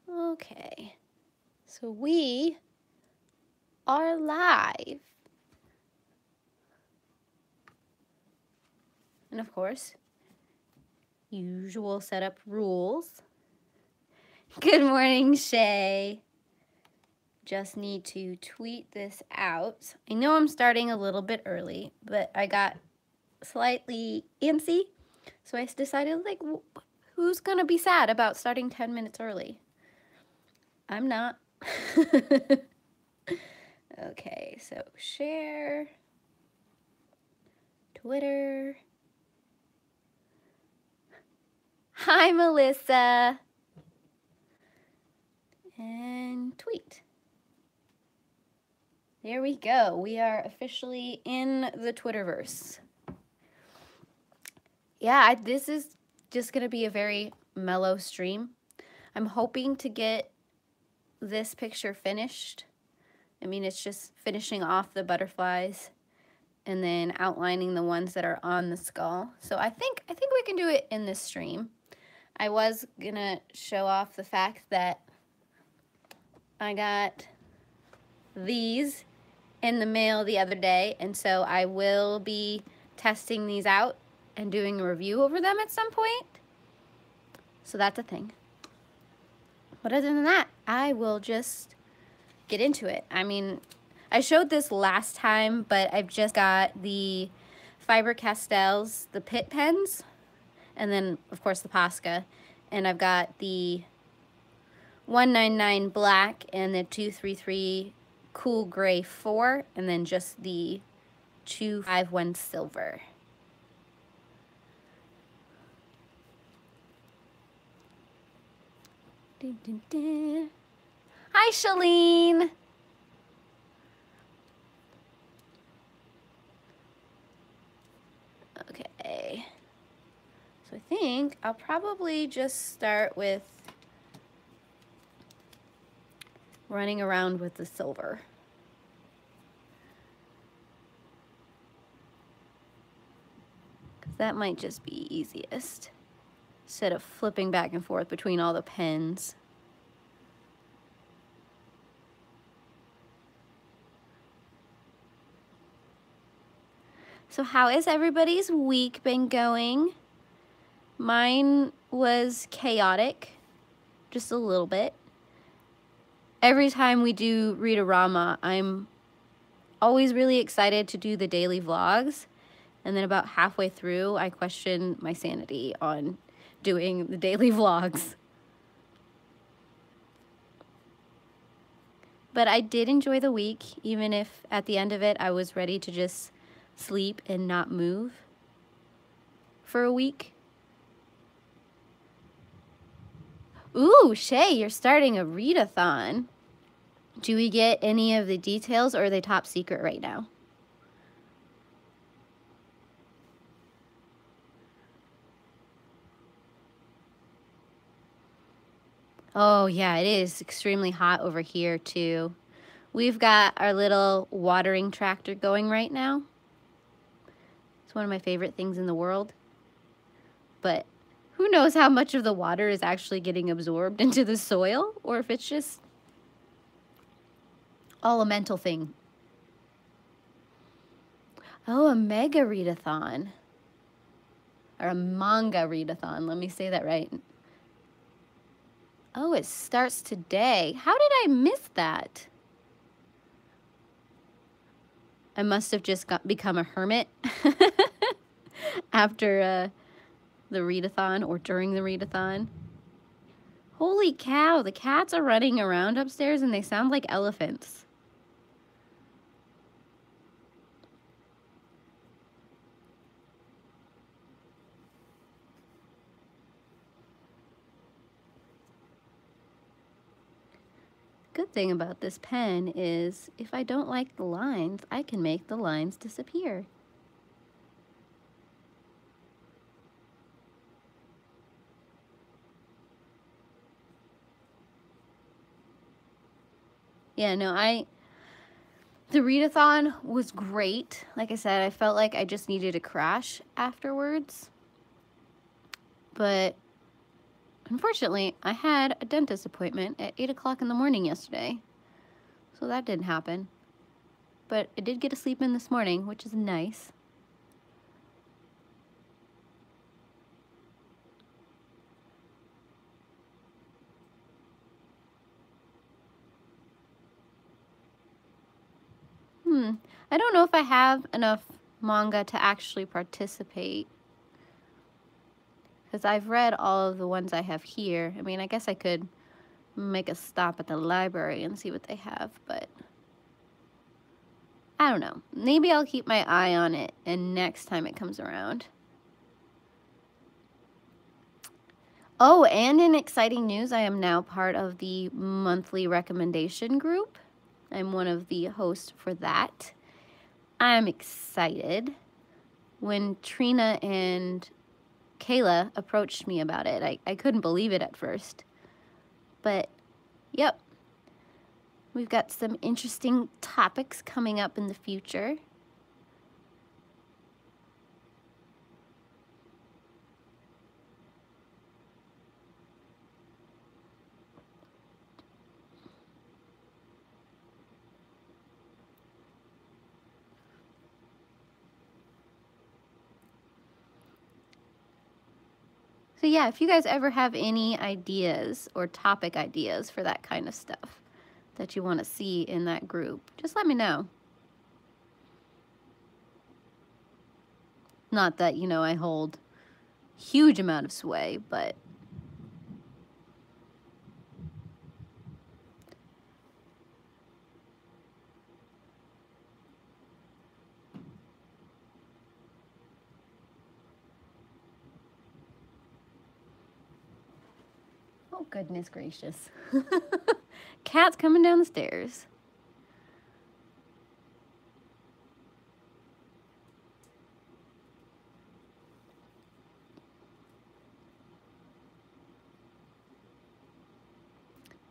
Okay, so we are live. And of course, usual setup rules. Good morning, Shay. Just need to tweet this out. I know I'm starting a little bit early, but I got slightly antsy, so I decided, like, who's gonna be sad about starting 10 minutes early? I'm not. Okay, so share, Twitter. Hi, Melissa. And tweet. There we go. We are officially in the Twitterverse. Yeah, this is just going to be a very mellow stream. I'm hoping to get this picture finished. I mean, it's just finishing off the butterflies and then outlining the ones that are on the skull. So I think we can do it in this stream. I was going to show off the fact that I got these in the mail the other day, and so I will be testing these out and doing a review over them at some point. So that's a thing. But other than that, I will just get into it. I mean, I showed this last time, but I've just got the Faber-Castells, the PITT pens, and then of course the Posca, and I've got the 199 black and the 233 cool gray 4, and then just the 251 silver. Dun, dun, dun. Hi, Shalene. Okay. So I think I'll probably just start with running around with the silver. Because that might just be easiest, instead of flipping back and forth between all the pens. So how has everybody's week been going? Mine was chaotic, just a little bit. Every time we do Read-A-Rama, I'm always really excited to do the daily vlogs. And then about halfway through, I question my sanity on doing the daily vlogs. But I did enjoy the week, even if at the end of it, I was ready to just sleep and not move for a week. Ooh, Shay, you're starting a readathon. Do we get any of the details, or are they top secret right now? Oh, yeah, it is extremely hot over here, too. We've got our little watering tractor going right now. It's one of my favorite things in the world. But who knows how much of the water is actually getting absorbed into the soil, or if it's just all a mental thing. Oh, a mega readathon. Or a manga readathon. Let me say that right. Oh, it starts today. How did I miss that? I must have just become a hermit after the readathon, or during the readathon. Holy cow, the cats are running around upstairs and they sound like elephants. Good thing about this pen is if I don't like the lines, I can make the lines disappear. Yeah, no, the readathon was great. Like I said, I felt like I just needed a crash afterwards. But Unfortunately, I had a dentist appointment at 8 o'clock in the morning yesterday, so that didn't happen. But I did get to sleep in this morning, which is nice. I don't know if I have enough manga to actually participate, because I've read all of the ones I have here. I mean, I guess I could make a stop at the library and see what they have, but I don't know. Maybe I'll keep my eye on it, and next time it comes around. Oh, and in exciting news, I am now part of the monthly recommendation group. I'm one of the hosts for that. I'm excited. When Trina and Kayla approached me about it, I couldn't believe it at first. But, yep. We've got some interesting topics coming up in the future. So yeah, if you guys ever have any ideas or topic ideas for that kind of stuff that you want to see in that group, just let me know. Not that, you know, I hold huge amount of sway, but oh, goodness gracious. Cat's coming down the stairs.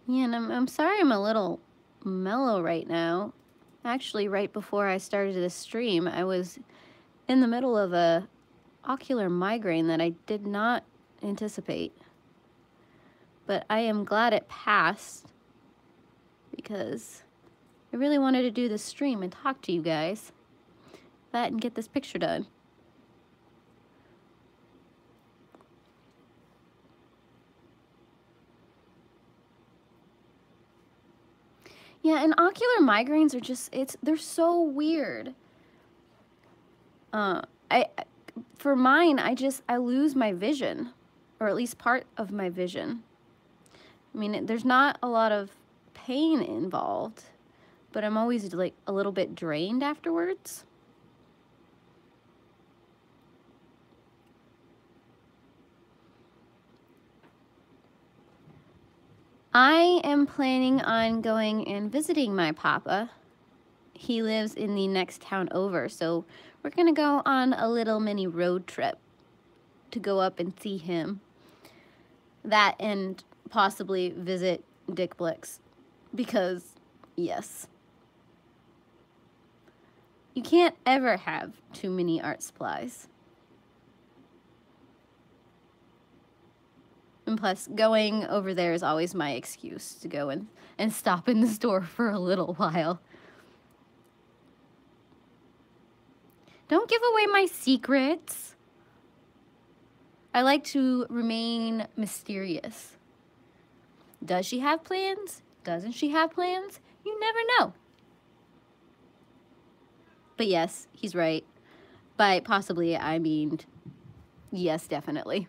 Yeah, and I'm sorry I'm a little mellow right now. Actually, right before I started this stream, I was in the middle of a ocular migraine that I did not anticipate. But I am glad it passed, because I really wanted to do this stream and talk to you guys. That and get this picture done. Yeah, and ocular migraines are just, they're so weird. For mine, I lose my vision, or at least part of my vision. I mean, there's not a lot of pain involved, but I'm always like a little bit drained afterwards. I am planning on going and visiting my papa. He lives in the next town over, so we're gonna go on a little mini road trip to go up and see him. That and possibly visit Dick Blix, because yes, you can't ever have too many art supplies. And plus, going over there is always my excuse to go and stop in the store for a little while. Don't give away my secrets. I like to remain mysterious. Does she have plans? Doesn't she have plans? You never know. But yes, he's right. By possibly, I mean, yes, definitely.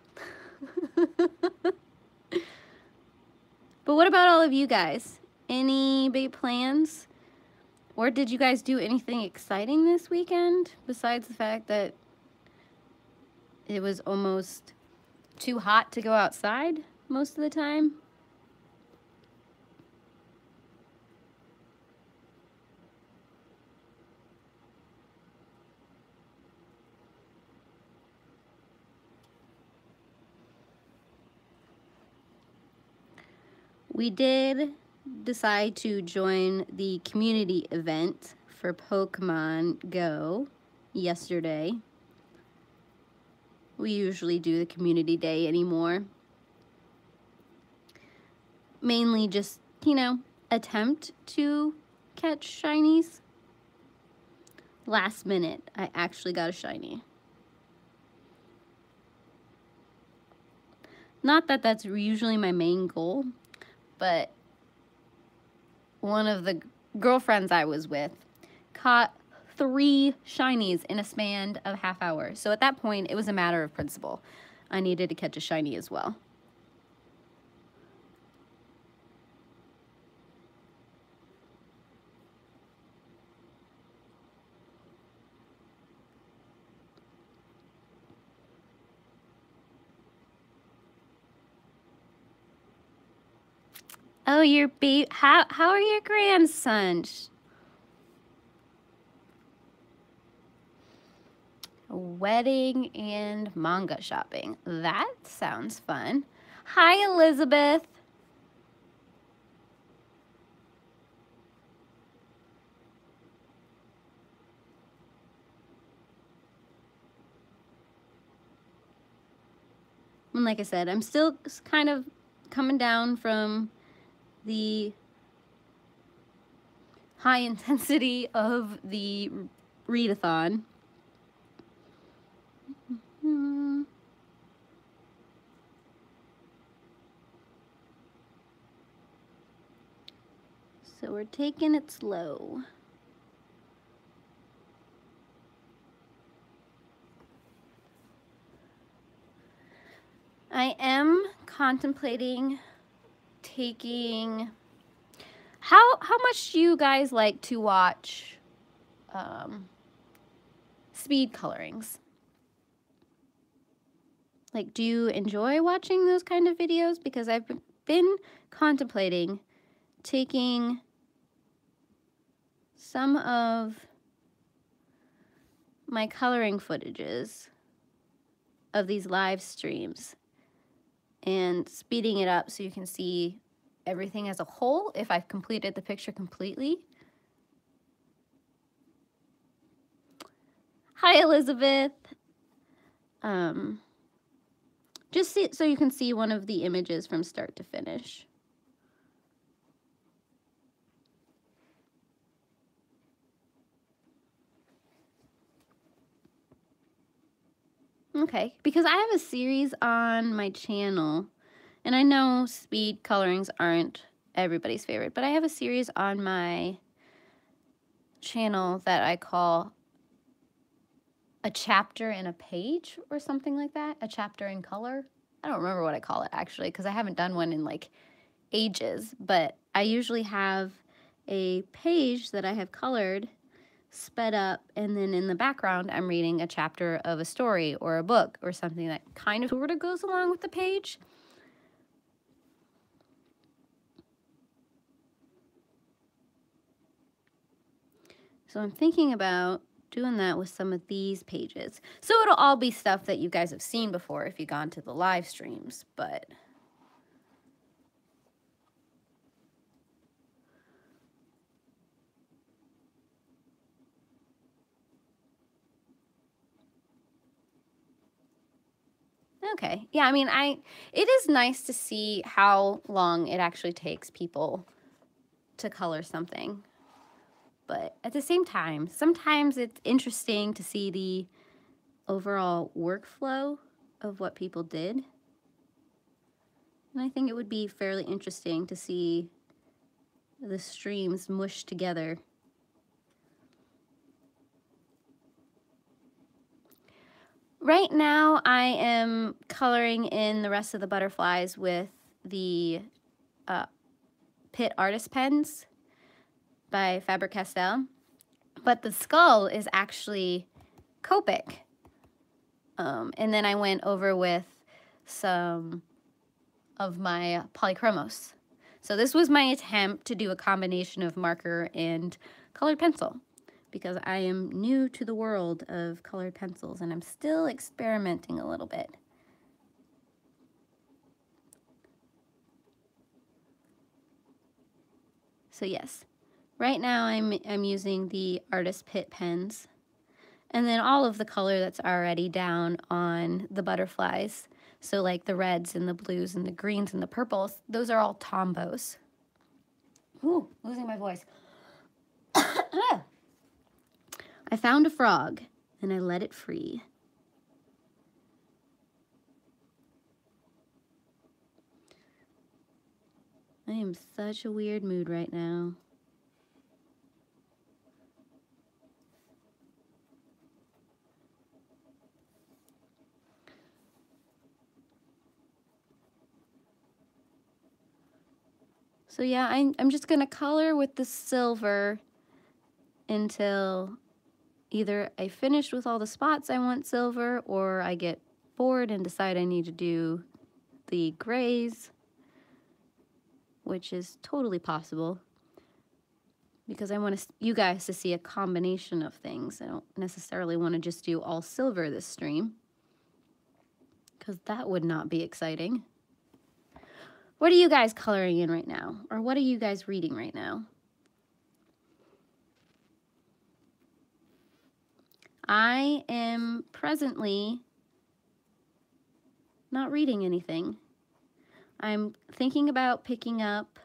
But what about all of you guys? Any big plans? Or did you guys do anything exciting this weekend besides the fact that it was almost too hot to go outside most of the time? We did decide to join the community event for Pokemon Go yesterday. We usually do the community day anymore. mainly just, you know, attempt to catch shinies. Last minute, I actually got a shiny. Not that that's usually my main goal, but one of the girlfriends I was with caught 3 shinies in a span of half hour. So at that point, it was a matter of principle. I needed to catch a shiny as well. Oh, your baby, how are your grandsons? Wedding and manga shopping. That sounds fun. Hi, Elizabeth. And like I said, I'm still kind of coming down from the high intensity of the readathon. So we're taking it slow. I am contemplating taking... How much do you guys like to watch speed colorings? Like, do you enjoy watching those kind of videos? Because I've been contemplating taking some of my coloring footages of these live streams and speeding it up so you can see everything as a whole if I've completed the picture completely. Hi, Elizabeth. Just so you can see one of the images from start to finish. Okay, because I have a series on my channel, and I know speed colorings aren't everybody's favorite, but I have a series on my channel that I call a chapter in a page or something like that. A chapter in color. I don't remember what I call it actually, because I haven't done one in like ages, but I usually have a page that I have colored, sped up, and then in the background I'm reading a chapter of a story or a book or something that kind of sort of goes along with the page. So I'm thinking about doing that with some of these pages. So it'll all be stuff that you guys have seen before if you've gone to the live streams, but okay. Yeah, I mean, it is nice to see how long it actually takes people to color something. But at the same time, sometimes it's interesting to see the overall workflow of what people did. And I think it would be fairly interesting to see the streams mushed together. Right now, I am coloring in the rest of the butterflies with the PITT artist pens by Faber-Castell, but the skull is actually Copic. And then I went over with some of my polychromos. So this was my attempt to do a combination of marker and colored pencil, because I am new to the world of colored pencils and I'm still experimenting a little bit. So yes, right now I'm using the artist PITT pens, and then all of the color that's already down on the butterflies. So like the reds and the blues and the greens and the purples, those are all tombos. Ooh, losing my voice. I found a frog and I let it free. I am such a weird mood right now. So yeah, I'm just gonna color with the silver until either I finish with all the spots I want silver, or I get bored and decide I need to do the grays, which is totally possible because I want you guys to see a combination of things. I don't necessarily want to just do all silver this stream because that would not be exciting. What are you guys coloring in right now? Or what are you guys reading right now? I am presently not reading anything. I'm thinking about picking up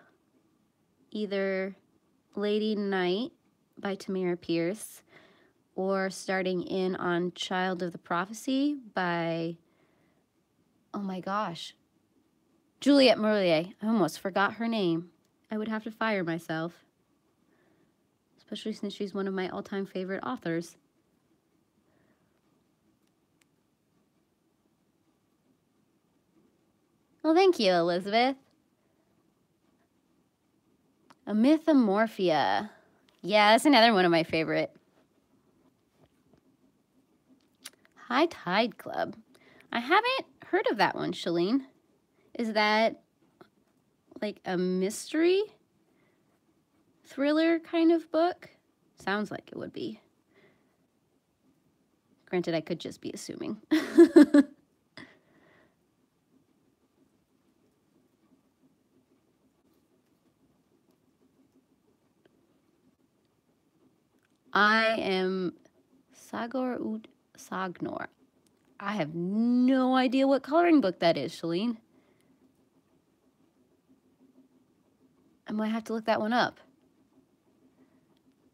either Lady Night by Tamara Pierce or starting in on Child of the Prophecy by, oh my gosh, Juliette Merlier. I almost forgot her name. I would have to fire myself, especially since she's one of my all-time favorite authors. Well, thank you, Elizabeth. A Mythomorphia. Yeah, that's another one of my favorite. High Tide Club. I haven't heard of that one, Shalene. Is that like a mystery thriller kind of book? Sounds like it would be. Granted, I could just be assuming. I am Sagor Ud Sagnor. I have no idea what coloring book that is, Shalene. I might have to look that one up.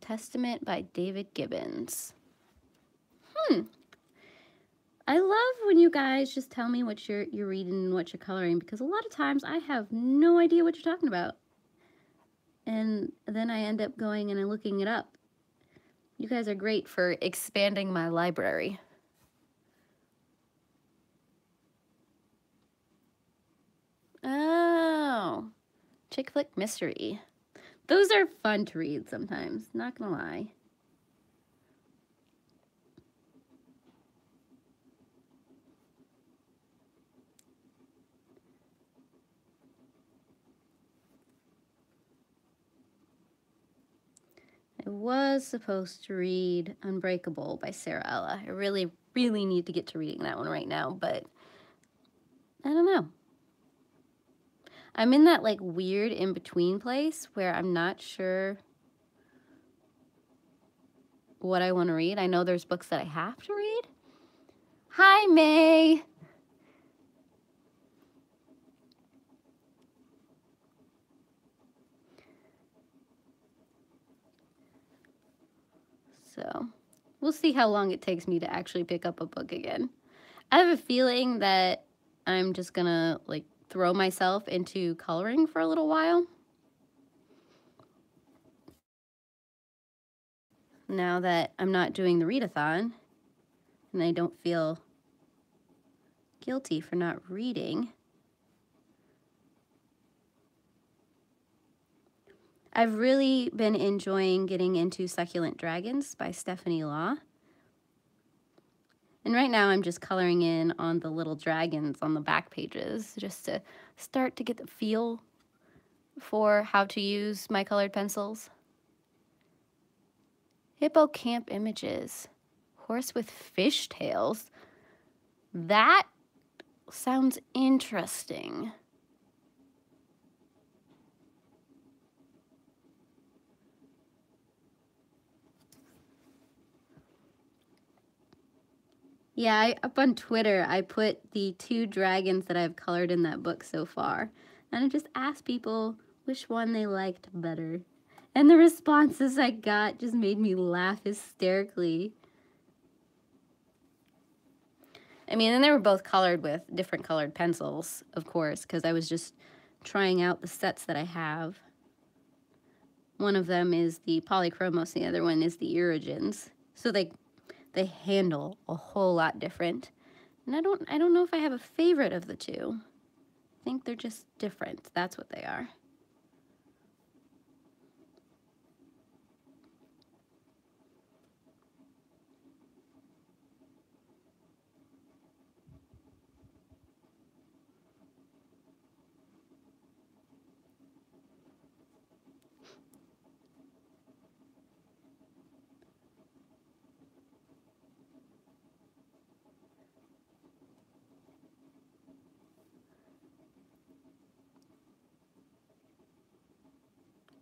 Testament by David Gibbons. I love when you guys just tell me what you're reading and what you're coloring, because a lot of times I have no idea what you're talking about. And then I end up going and looking it up. You guys are great for expanding my library. Oh, chick flick mystery. Those are fun to read sometimes, not gonna lie. I was supposed to read Unbreakable by Sarah Ella. I really, really need to get to reading that one right now, but I don't know. I'm in that like weird in-between place where I'm not sure what I want to read. I know there's books that I have to read. Hi, May. So we'll see how long it takes me to actually pick up a book again. I have a feeling that I'm just gonna like throw myself into coloring for a little while. Now that I'm not doing the readathon and I don't feel guilty for not reading. I've really been enjoying getting into Succulent Dragons by Stephanie Law. And right now I'm just coloring in on the little dragons on the back pages just to start to get the feel for how to use my colored pencils. Hippocamp images. Horse with fishtails. That sounds interesting. Yeah, up on Twitter, I put the 2 dragons that I've colored in that book so far. And I just asked people which one they liked better. And the responses I got just made me laugh hysterically. I mean, and they were both colored with different colored pencils, of course, because I was just trying out the sets that I have. One of them is the Polychromos, the other one is the Irigens. So they handle a whole lot different. And I don't know if I have a favorite of the two. I think they're just different. That's what they are.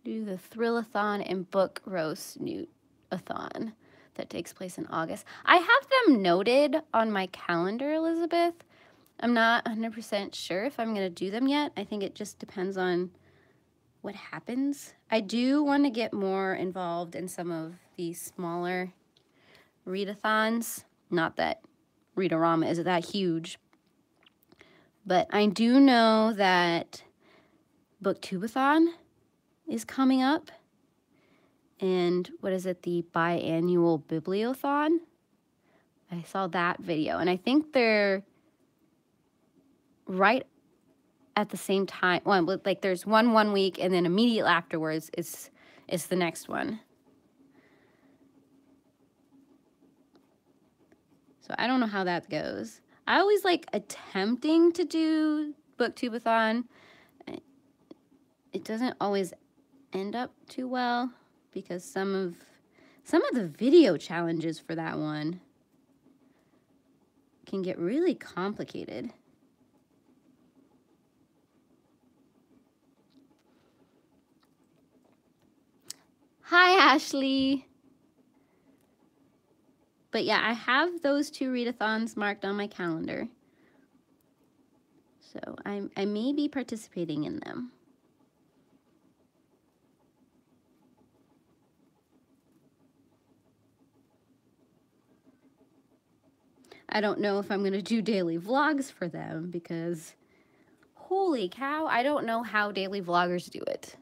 Do the Thrillathon and Book Roast Newt-a-thon that takes place in August. I have them noted on my calendar, Elizabeth. I'm not 100% sure if I'm going to do them yet. I think it just depends on what happens. I do want to get more involved in some of the smaller readathons. Not that Readarama is that huge, but I do know that Booktubeathon is coming up. And what is it, the biannual Bibliothon? I saw that video, and I think they're right at the same time. Well, like there's one week, and then immediately afterwards is the next one. So I don't know how that goes. I always like attempting to do Booktubeathon. It doesn't always end up too well because some of the video challenges for that one can get really complicated. Hi, Ashley. But yeah, I have those 2 readathons marked on my calendar. So I may be participating in them. I don't know if I'm going to do daily vlogs for them because, holy cow, I don't know how daily vloggers do it.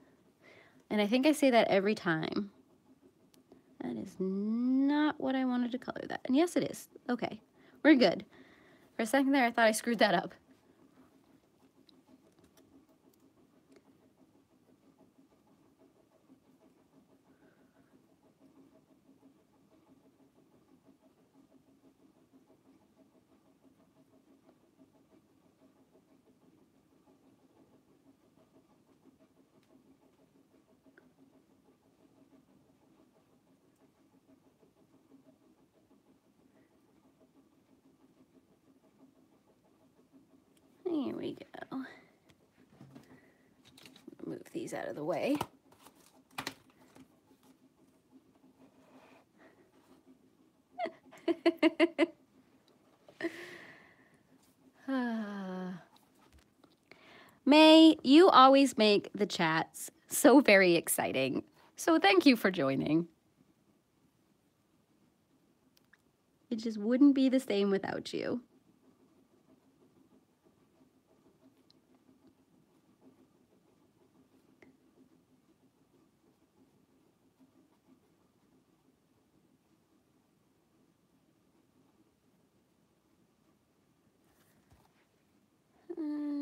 And I think I say that every time. That is not what I wanted to color that. And yes, it is. Okay, we're good. For a second there, I thought I screwed that up. Here we go. Move these out of the way. May, you always make the chats so very exciting. So thank you for joining. It just wouldn't be the same without you.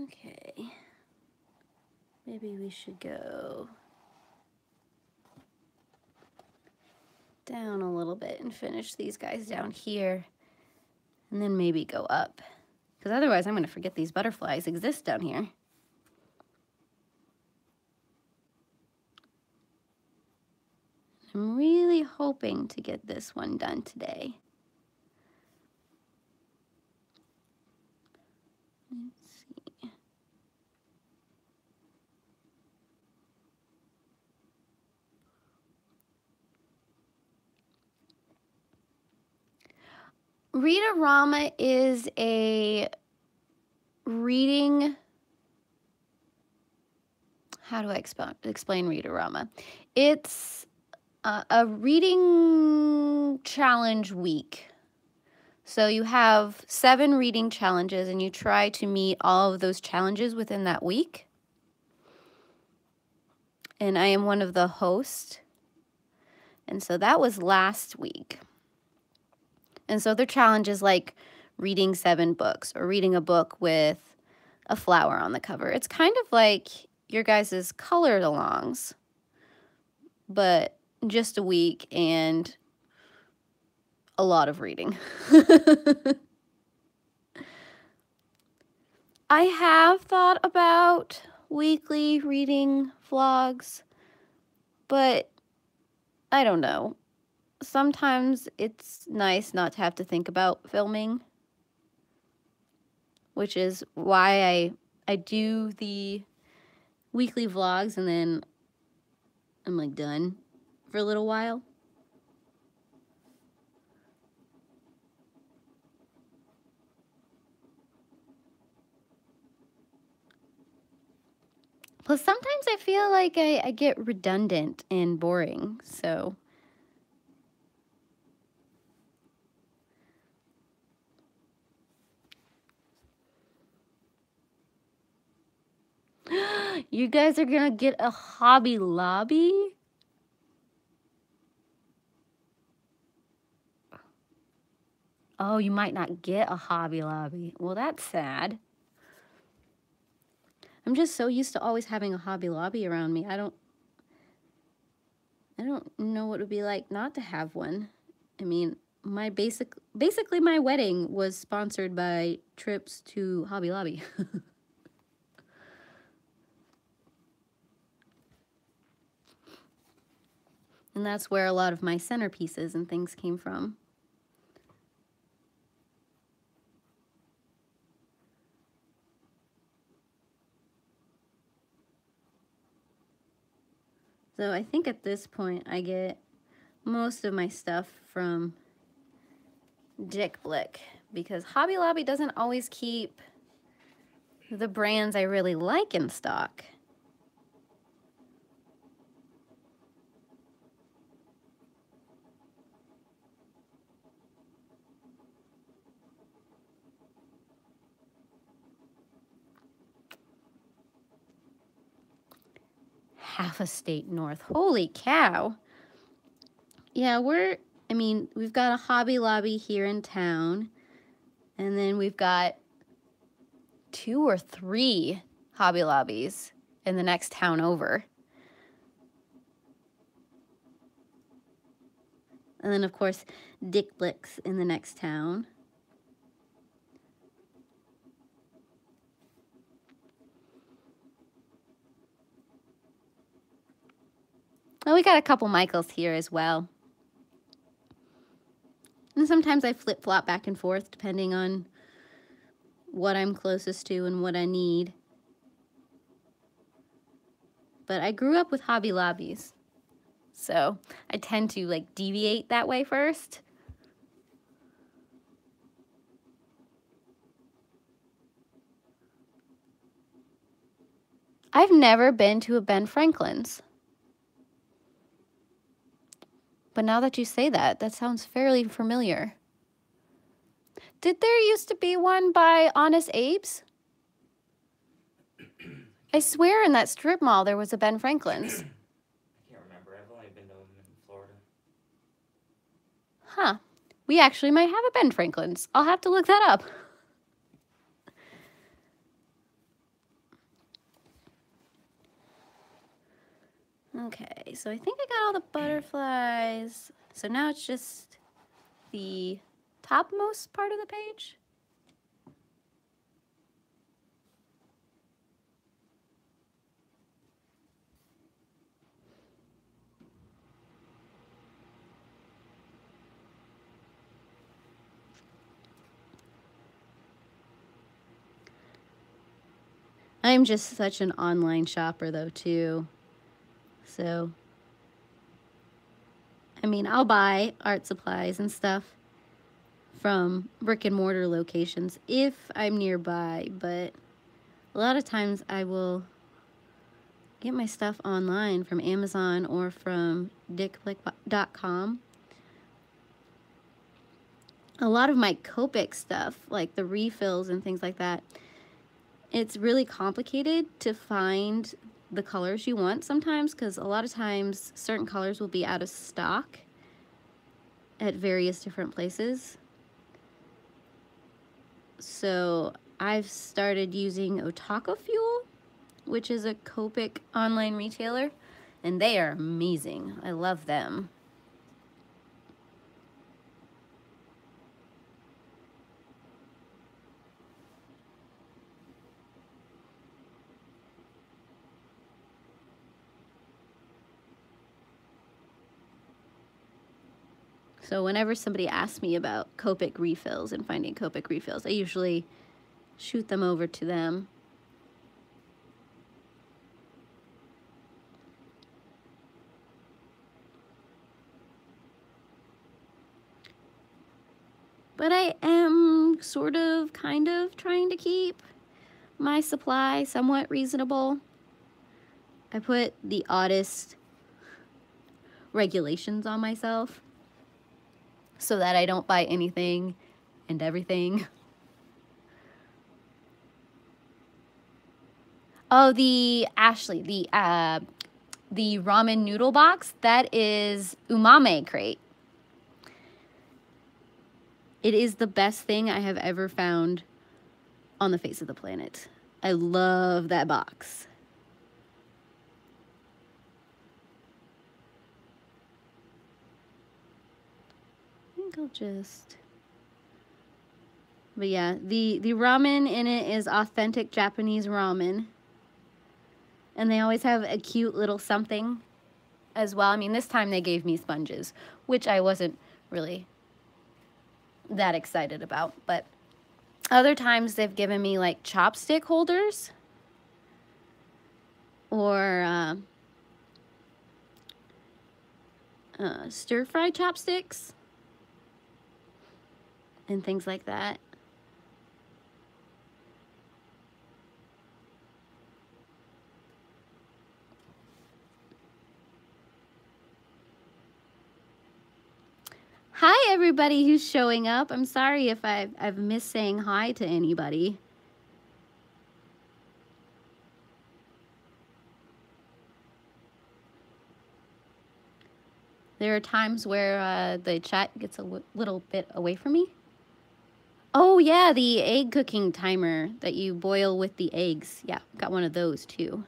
Okay. Maybe we should go down a little bit and finish these guys down here. And then maybe go up. Because otherwise I'm going to forget these butterflies exist down here. I'm really hoping to get this one done today. Let's see. Read-A-Rama is a reading... How do I explain Read-A-Rama? It's a reading challenge week. So you have 7 reading challenges and you try to meet all of those challenges within that week. And I am one of the hosts. And so that was last week. And so their challenge is like reading 7 books or reading a book with a flower on the cover. It's kind of like your guys' colored alongs, but just a week and a lot of reading. I have thought about weekly reading vlogs, but I don't know. Sometimes it's nice not to have to think about filming, which is why I do the weekly vlogs and then I'm like done for a little while. Plus, sometimes I feel like I get redundant and boring, so. You guys are gonna get a Hobby Lobby? Oh, you might not get a Hobby Lobby. Well, that's sad. I'm just so used to always having a Hobby Lobby around me. I don't know what it would be like not to have one. I mean, my basically my wedding was sponsored by trips to Hobby Lobby. And that's where a lot of my centerpieces and things came from. So I think at this point I get most of my stuff from Dick Blick because Hobby Lobby doesn't always keep the brands I really like in stock. Half a state north. Holy cow. Yeah, we've got a Hobby Lobby here in town. And then we've got 2 or 3 Hobby Lobbies in the next town over. And then, of course, Dick Blick's in the next town. Well, we got a couple Michaels here as well. And sometimes I flip-flop back and forth depending on what I'm closest to and what I need. But I grew up with Hobby Lobbies, so I tend to like deviate that way first. I've never been to a Ben Franklin's. But now that you say that, that sounds fairly familiar. Did there used to be one by Honest Abe's? I swear in that strip mall there was a Ben Franklin's. I can't remember. I've only been to them in Florida. Huh. We actually might have a Ben Franklin's. I'll have to look that up. Okay, so I think I got all the butterflies. So now it's just the topmost part of the page. I'm just such an online shopper though too. So, I mean, I'll buy art supplies and stuff from brick and mortar locations if I'm nearby, but a lot of times I will get my stuff online from Amazon or from dickblick.com. A lot of my Copic stuff, like the refills and things like that, it's really complicated to find the colors you want sometimes, because a lot of times certain colors will be out of stock at various different places. So I've started using Otaka Fuel, which is a Copic online retailer, and they are amazing. I love them. So whenever somebody asks me about Copic refills and finding Copic refills, I usually shoot them over to them. But I am sort of, kind of trying to keep my supply somewhat reasonable. I put the oddest regulations on myself so that I don't buy anything and everything. Oh, the Ashley, the ramen noodle box, that is umame crate. It is the best thing I have ever found on the face of the planet. I love that box. I think I'll just... But yeah, the ramen in it is authentic Japanese ramen. And they always have a cute little something as well. I mean, this time they gave me sponges, which I wasn't really that excited about. But other times they've given me like chopstick holders or stir-fry chopsticks and things like that. Hi, everybody who's showing up. I'm sorry if I've missed saying hi to anybody. There are times where the chat gets a little bit away from me. Oh, yeah, the egg cooking timer that you boil with the eggs. Yeah, got one of those, too.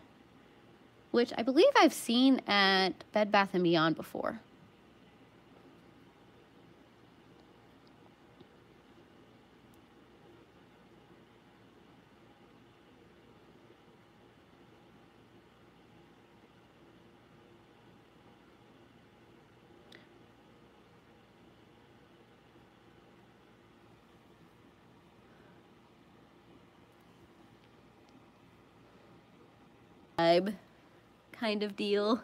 Which I believe I've seen at Bed Bath & Beyond before. Kind of deal.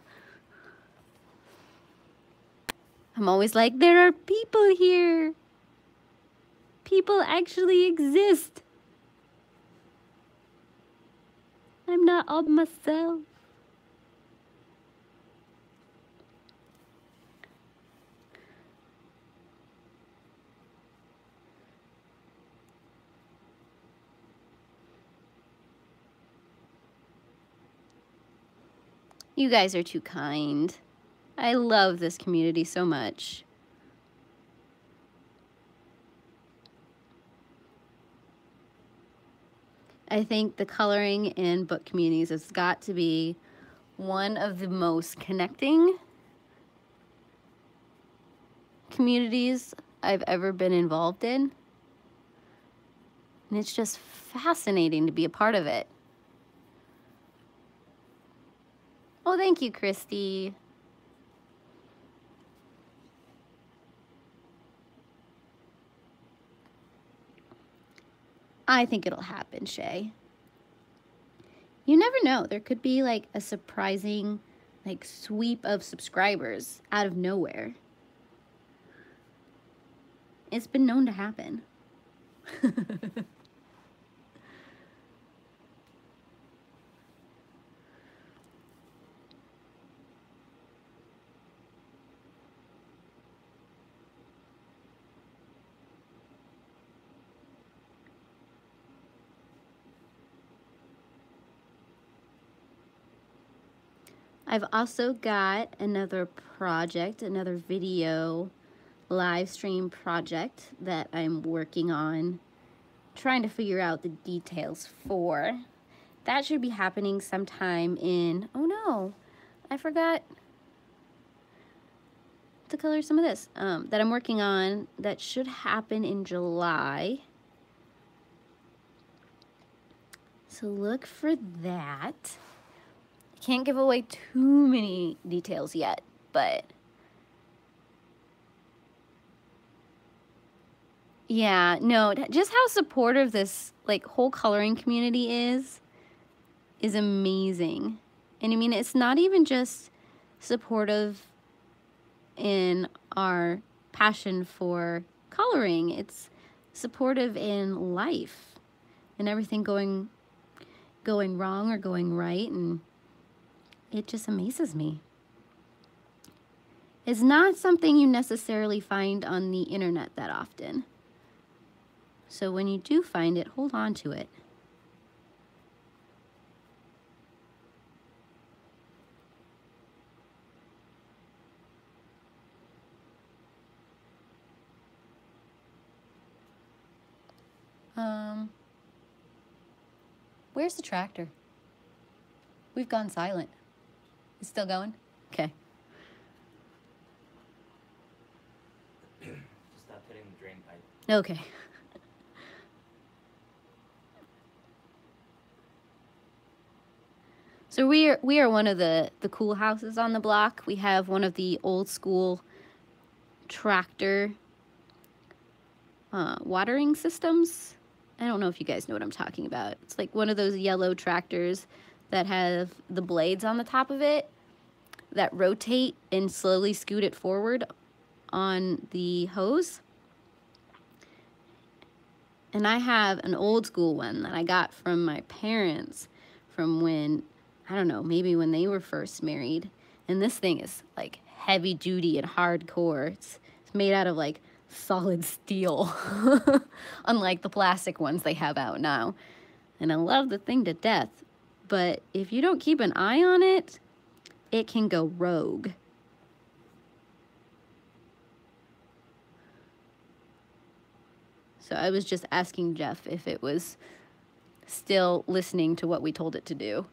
I'm always like, there are people here. People actually exist. I'm not all myself. You guys are too kind. I love this community so much. I think the coloring in book communities has got to be one of the most connecting communities I've ever been involved in. And it's just fascinating to be a part of it. Oh, thank you, Christy. I think it'll happen, Shay. You never know. There could be like a surprising like sweep of subscribers out of nowhere. It's been known to happen. I've also got another project, another video live stream project that I'm working on, trying to figure out the details for. That should be happening sometime in, oh no, I forgot to color some of this, that I'm working on. That should happen in July. So look for that. Can't give away too many details yet, but yeah, no, just how supportive this like whole coloring community is amazing. And I mean, it's not even just supportive in our passion for coloring, it's supportive in life and everything going wrong or going right, and it just amazes me. It's not something you necessarily find on the internet that often. So when you do find it, hold on to it. Where's the tractor? We've gone silent. It's still going? Okay. Just stop hitting the drain pipe. Okay. So we are one of the cool houses on the block. We have one of the old school tractor watering systems. I don't know if you guys know what I'm talking about. It's like one of those yellow tractors that have the blades on the top of it that rotate and slowly scoot it forward on the hose. And I have an old school one that I got from my parents from when, I don't know, maybe when they were first married. And this thing is like heavy duty and hardcore. It's made out of like solid steel, unlike the plastic ones they have out now. And I love the thing to death, but if you don't keep an eye on it, it can go rogue. So I was just asking Jeff if it was still listening to what we told it to do.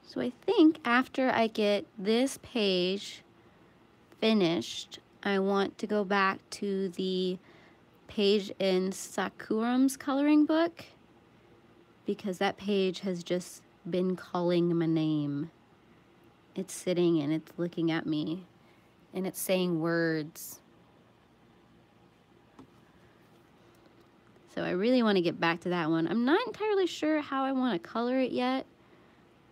So I think after I get this page finished, I want to go back to the page in Sakuram's coloring book, because that page has just been calling my name. It's sitting and it's looking at me and it's saying words. So I really want to get back to that one. I'm not entirely sure how I want to color it yet,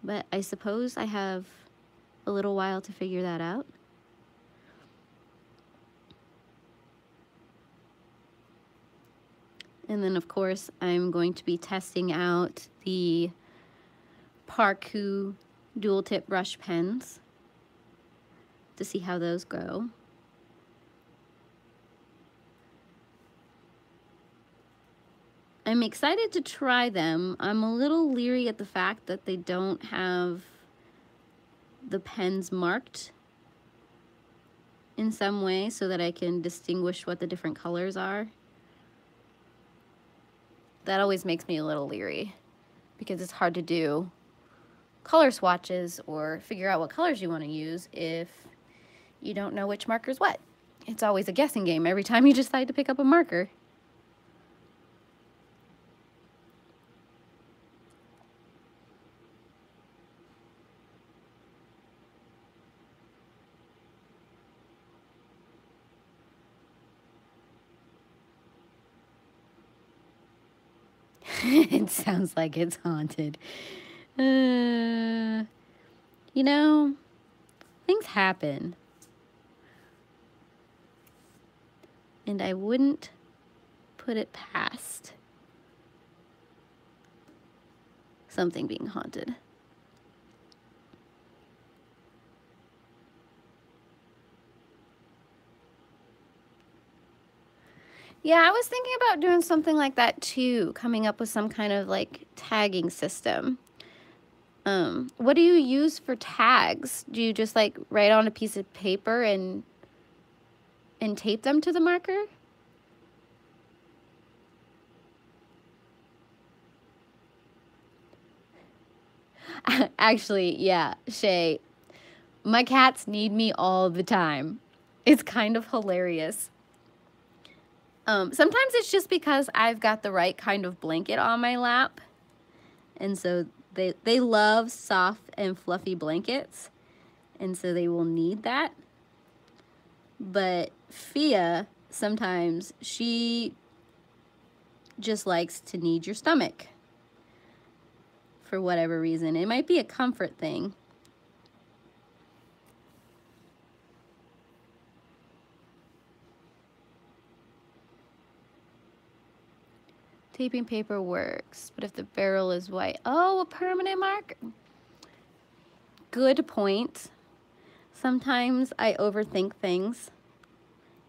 but I suppose I have a little while to figure that out. And then, of course, I'm going to be testing out the Parku dual tip brush pens to see how those go. I'm excited to try them. I'm a little leery at the fact that they don't have the pens marked in some way so that I can distinguish what the different colors are. That always makes me a little leery because it's hard to do color swatches or figure out what colors you want to use if you don't know which marker's what. It's always a guessing game every time you decide to pick up a marker. It sounds like it's haunted. You know, things happen. And I wouldn't put it past something being haunted. Yeah, I was thinking about doing something like that too, coming up with some kind of like tagging system. What do you use for tags? Do you just like write on a piece of paper and tape them to the marker? Actually, yeah, Shay, my cats need me all the time. It's kind of hilarious. Sometimes it's just because I've got the right kind of blanket on my lap. And so they love soft and fluffy blankets. And so they will need that. But Fia, sometimes she just likes to need your stomach. For whatever reason. It might be a comfort thing. Taping paper works, but if the barrel is white, oh, a permanent marker. Good point. Sometimes I overthink things.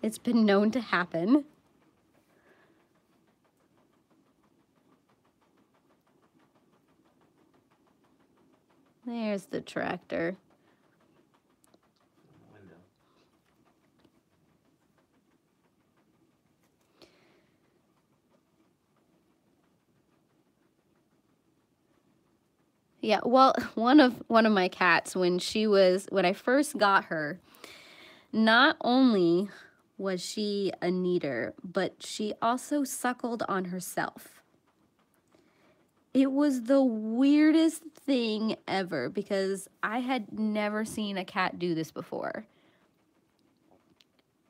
It's been known to happen. There's the tractor. Window. Yeah, well, one of my cats, when I first got her, not only was she a kneader, but she also suckled on herself. It was the weirdest thing ever because I had never seen a cat do this before.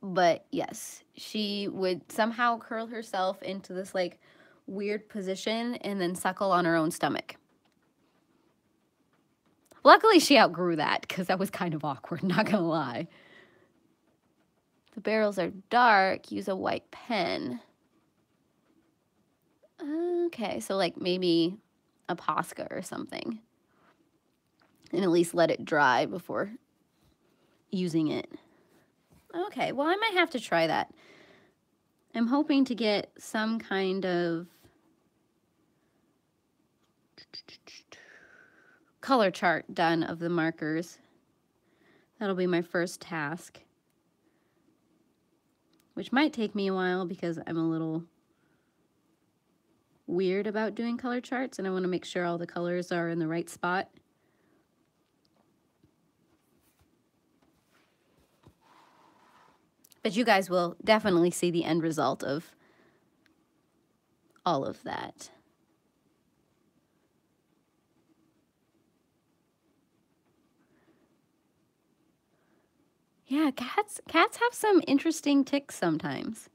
But yes, she would somehow curl herself into this like weird position and then suckle on her own stomach. Luckily, she outgrew that because that was kind of awkward, not gonna lie. The barrels are dark. Use a white pen. Okay, so like maybe a Posca or something. And at least let it dry before using it. Okay, well, I might have to try that. I'm hoping to get some kind of color chart done of the markers. That'll be my first task. Which might take me a while because I'm a little weird about doing color charts and I want to make sure all the colors are in the right spot. But you guys will definitely see the end result of all of that. Yeah, cats have some interesting tics sometimes.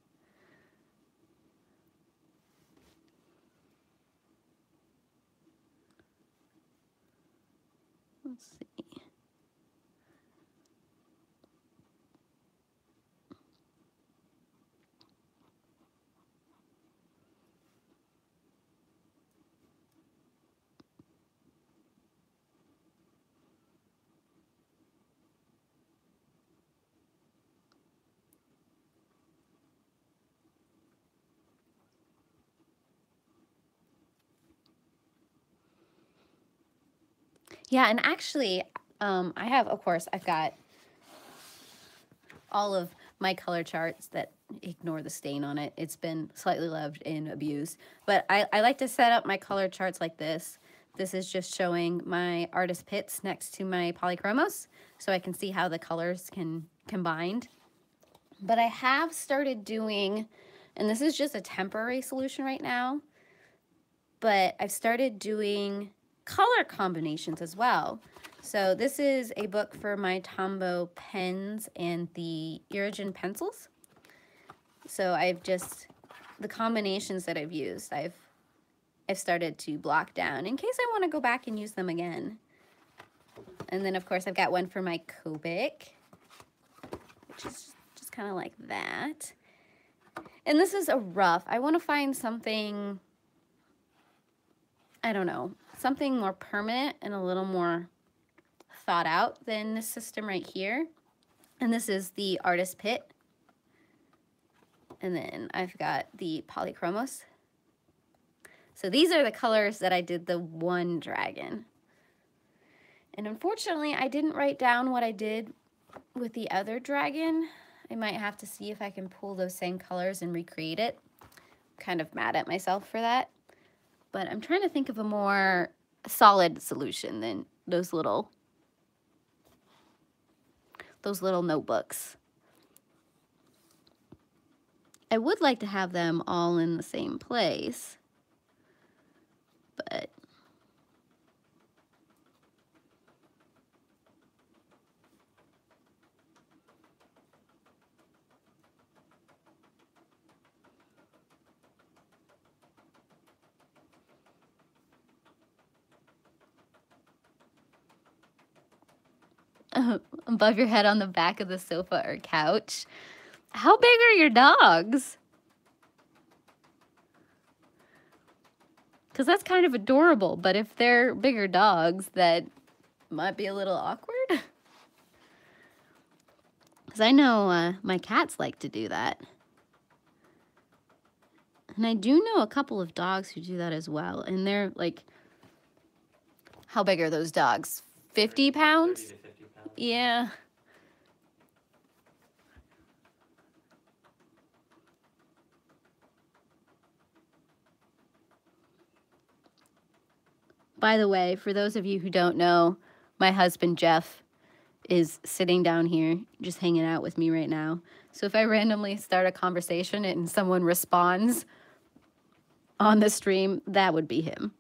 Let's see. Yeah, and actually, I have, of course, I've got all of my color charts that ignore the stain on it. It's been slightly loved and abused. But I like to set up my color charts like this. This is just showing my artist pits next to my polychromos, so I can see how the colors can combine. But I have started doing, and this is just a temporary solution right now, but I've started doing color combinations as well. So this is a book for my Tombow pens and the Irigen pencils. So I've just, the combinations that I've used, I've I've started to block down in case I want to go back and use them again. And then, of course, I've got one for my Copic, which is just kind of like that. And this is a rough. I want to find something, I don't know, something more permanent and a little more thought out than this system right here. And this is the Artist PITT. And then I've got the Polychromos. So these are the colors that I did the one dragon. And unfortunately, I didn't write down what I did with the other dragon. I might have to see if I can pull those same colors and recreate it. I'm kind of mad at myself for that. But I'm trying to think of a more solid solution than those little notebooks. I would like to have them all in the same place, but above your head on the back of the sofa or couch. How big are your dogs? Because that's kind of adorable, but if they're bigger dogs, that might be a little awkward. Because I know my cats like to do that. And I do know a couple of dogs who do that as well. And they're like, how big are those dogs? 50 pounds? 30 to 50 pounds. Yeah. By the way, for those of you who don't know, my husband Jeff is sitting down here just hanging out with me right now. So if I randomly start a conversation and someone responds on the stream, that would be him.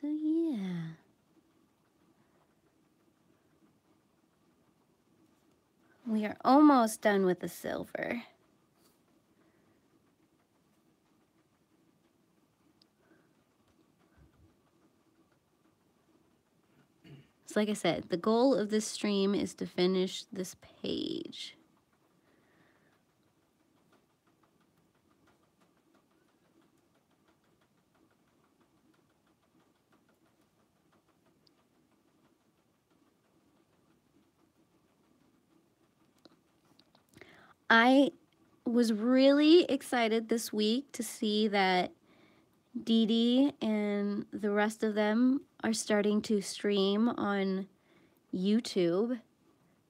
So yeah. We are almost done with the silver. So like I said, the goal of this stream is to finish this page. I was really excited this week to see that Dee Dee and the rest of them are starting to stream on YouTube.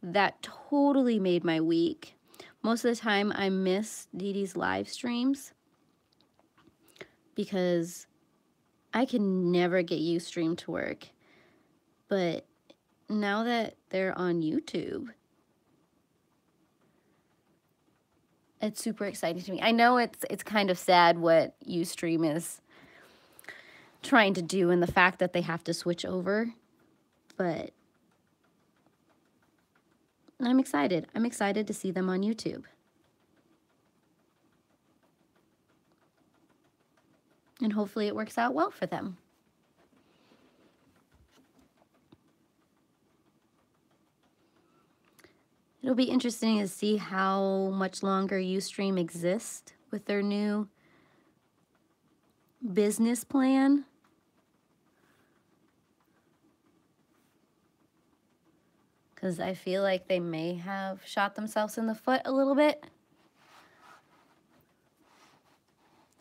That totally made my week. Most of the time I miss Dee Dee's live streams because I can never get Ustream to work. But now that they're on YouTube, it's super exciting to me. I know it's kind of sad what Ustream is trying to do and the fact that they have to switch over, but I'm excited. I'm excited to see them on YouTube. And hopefully it works out well for them. It'll be interesting to see how much longer Ustream exists with their new business plan. Because I feel like they may have shot themselves in the foot a little bit.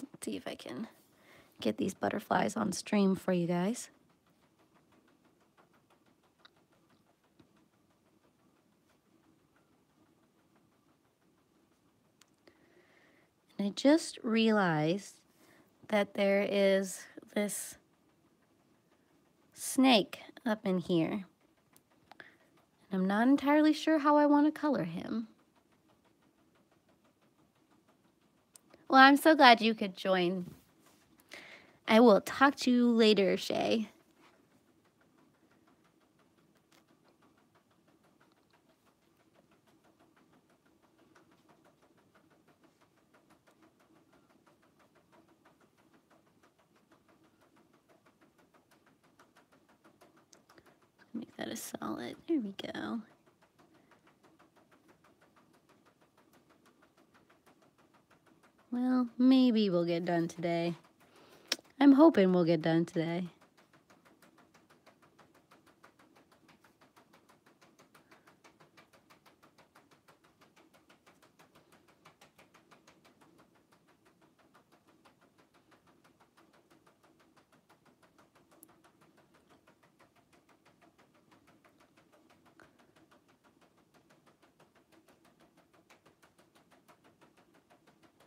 Let's see if I can get these butterflies on stream for you guys. And I just realized that there is this snake up in here. And I'm not entirely sure how I want to color him. Well, I'm so glad you could join I will talk to you later, Shay. Make that a solid. There we go. Well, maybe we'll get done today. I'm hoping we'll get done today.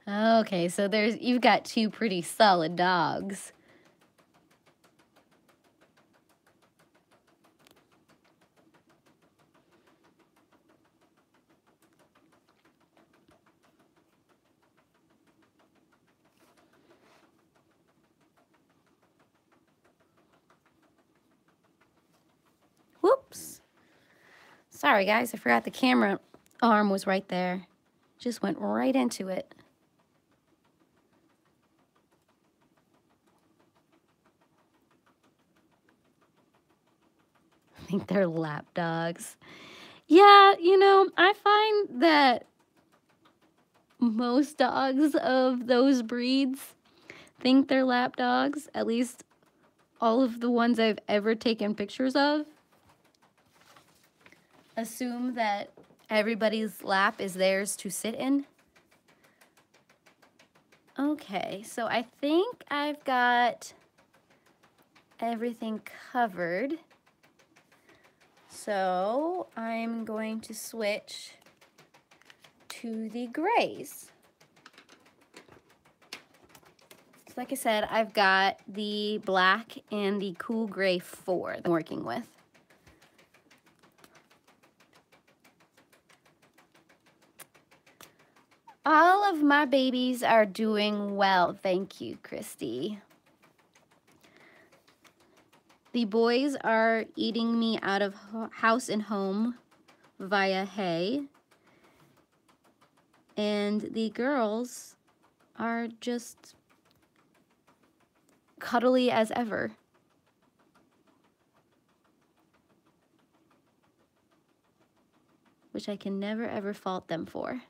Okay, so you've got two pretty solid dogs. Whoops. Sorry guys, I forgot the camera arm was right there. Just went right into it. I think they're lap dogs. Yeah, you know, I find that most dogs of those breeds think they're lap dogs, at least all of the ones I've ever taken pictures of. Assume that everybody's lap is theirs to sit in. Okay, so I think I've got everything covered. So I'm going to switch to the grays. So like I said, I've got the black and the cool gray 4 that I'm working with. All of my babies are doing well, thank you, Christy. The boys are eating me out of house and home via hay. And the girls are just cuddly as ever. Which I can never ever fault them for.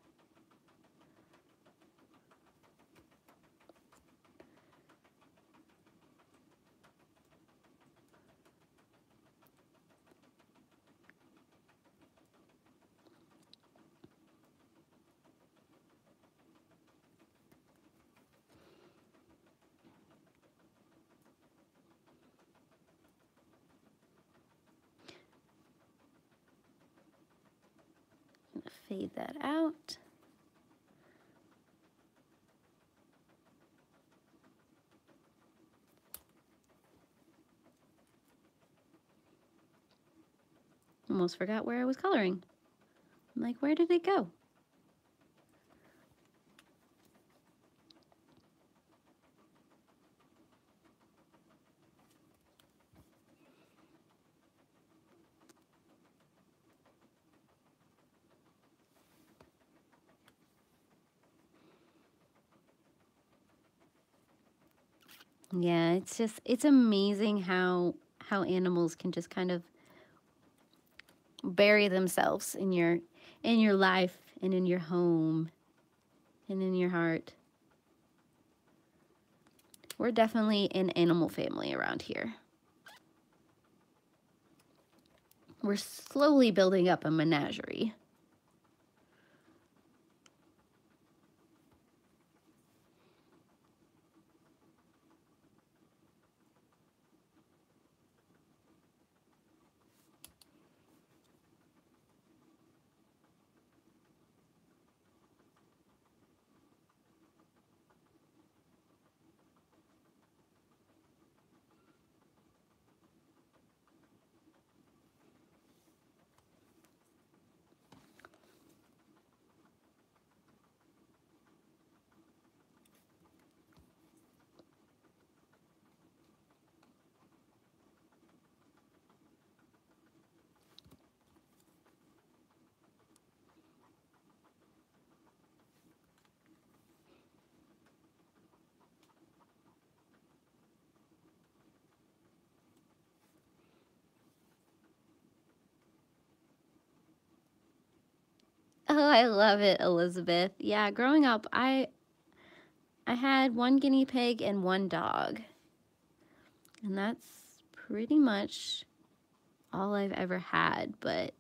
Fade that out. Almost forgot where I was coloring. I'm like, where did it go? Yeah, it's amazing how animals can just kind of bury themselves in your life and in your home and in your heart. We're definitely an animal family around here. We're slowly building up a menagerie. Oh, I love it, Elizabeth. Yeah, growing up, I had 1 guinea pig and 1 dog. And that's pretty much all I've ever had. But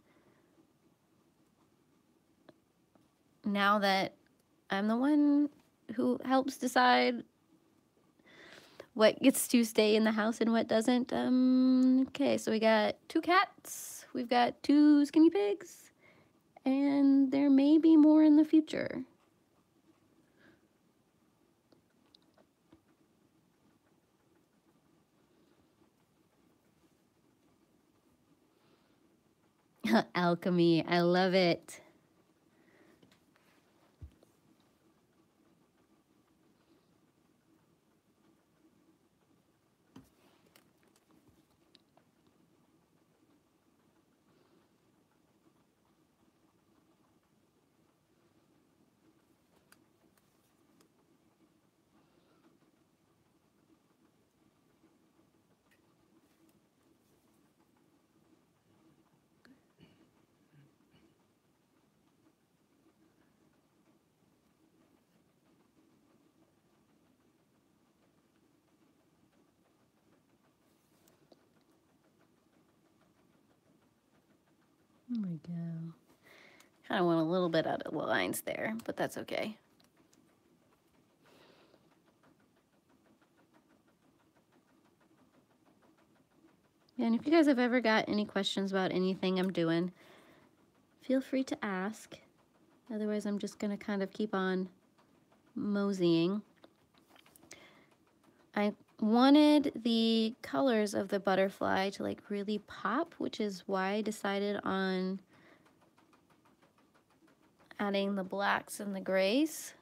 now that I'm the one who helps decide what gets to stay in the house and what doesn't, okay, so we got 2 cats, we've got 2 skinny pigs, and there may be more in the future. Alchemy, I love it. There we go. Kind of went a little bit out of the lines there, but that's okay. And if you guys have ever got any questions about anything I'm doing, feel free to ask. Otherwise, I'm just going to kind of keep on moseying. I wanted the colors of the butterfly to like really pop, which is why I decided on adding the blacks and the grays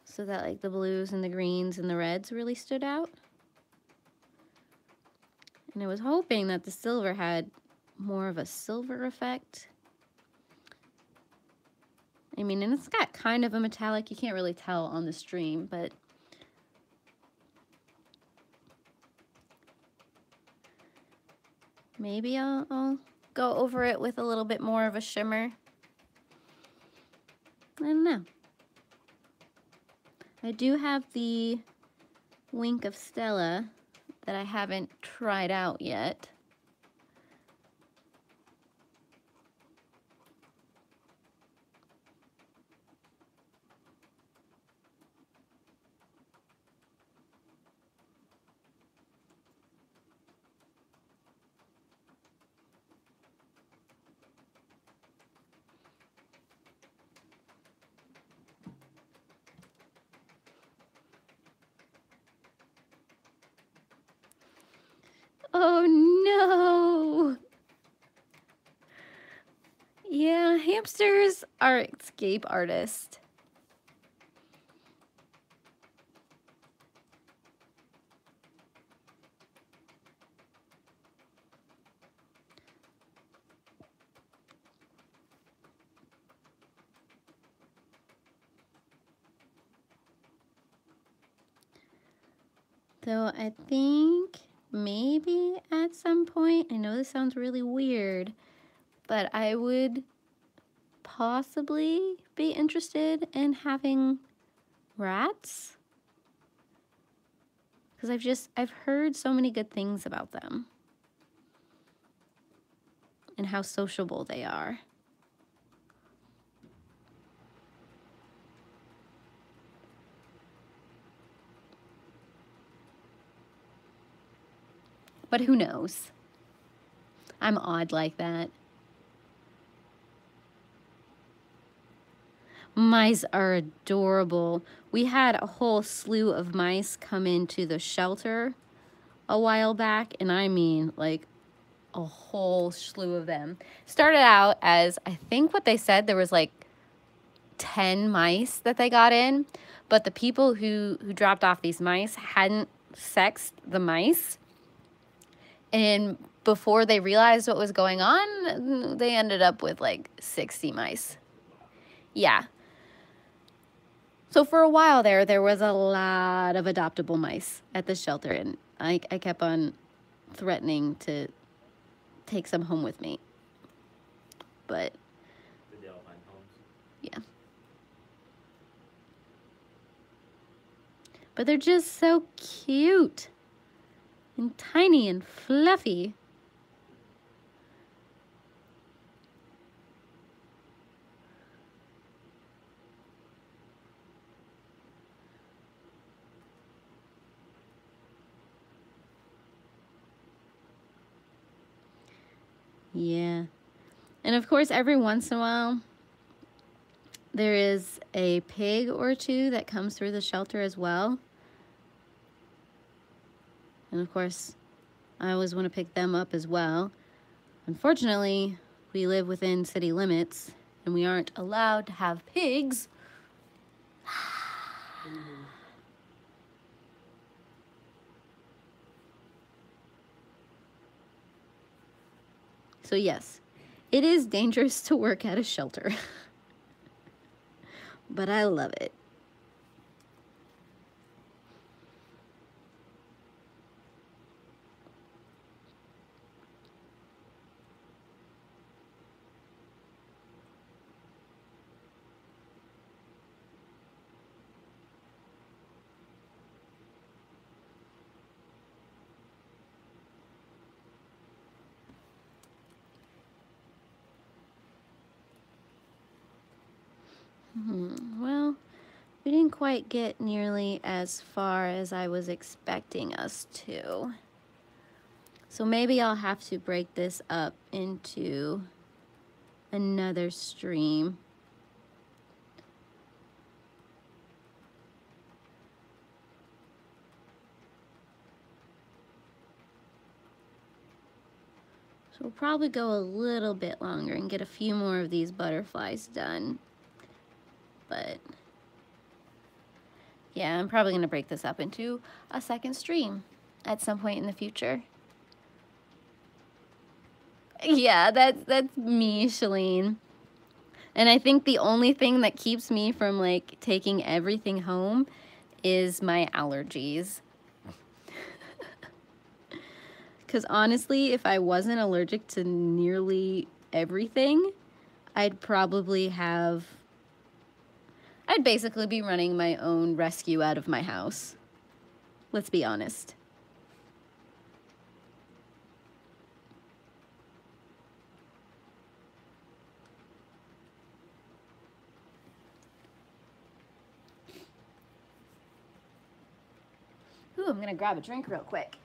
so that like the blues and the greens and the reds really stood out. And I was hoping that the silver had more of a silver effect. I mean, and it's got kind of a metallic, you can't really tell on the stream, but maybe I'll go over it with a little bit more of a shimmer. I don't know. I do have the Wink of Stella that I haven't tried out yet. Oh no! Yeah, hamsters are escape artists. So I think maybe at some point, I know this sounds really weird, but I would possibly be interested in having rats. Because I've heard so many good things about them and how sociable they are. But who knows? I'm odd like that. Mice are adorable. We had a whole slew of mice come into the shelter a while back, and I mean like a whole slew of them. Started out as, I think what they said, there was like 10 mice that they got in, but the people who dropped off these mice hadn't sexed the mice. And before they realized what was going on, they ended up with like 60 mice. Yeah. So for a while there was a lot of adoptable mice at the shelter, and I kept on threatening to take some home with me. But Did they But they're just so cute and tiny and fluffy. Yeah. And of course, every once in a while, there is a pig or two that comes through the shelter as well. And of course, I always want to pick them up as well. Unfortunately, we live within city limits and we aren't allowed to have pigs. So yes, it is dangerous to work at a shelter, but I love it. Well, we didn't quite get nearly as far as I was expecting us to. So maybe I'll have to break this up into another stream. So we'll probably go a little bit longer and get a few more of these butterflies done. But yeah, I'm probably gonna break this up into a second stream at some point in the future. Yeah, that's me, Shalene. And I think the only thing that keeps me from like taking everything home is my allergies. Because honestly, if I wasn't allergic to nearly everything, I'd basically be running my own rescue out of my house. Let's be honest. Ooh, I'm gonna grab a drink real quick.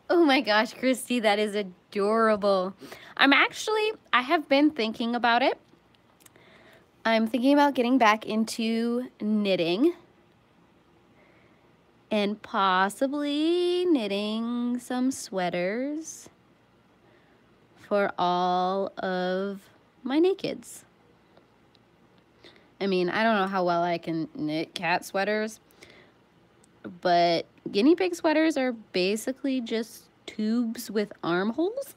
Oh my gosh, Christy, that is adorable. I have been thinking about it. I'm thinking about getting back into knitting and possibly knitting some sweaters for all of my nakeds. I mean, I don't know how well I can knit cat sweaters, but guinea pig sweaters are basically just tubes with armholes.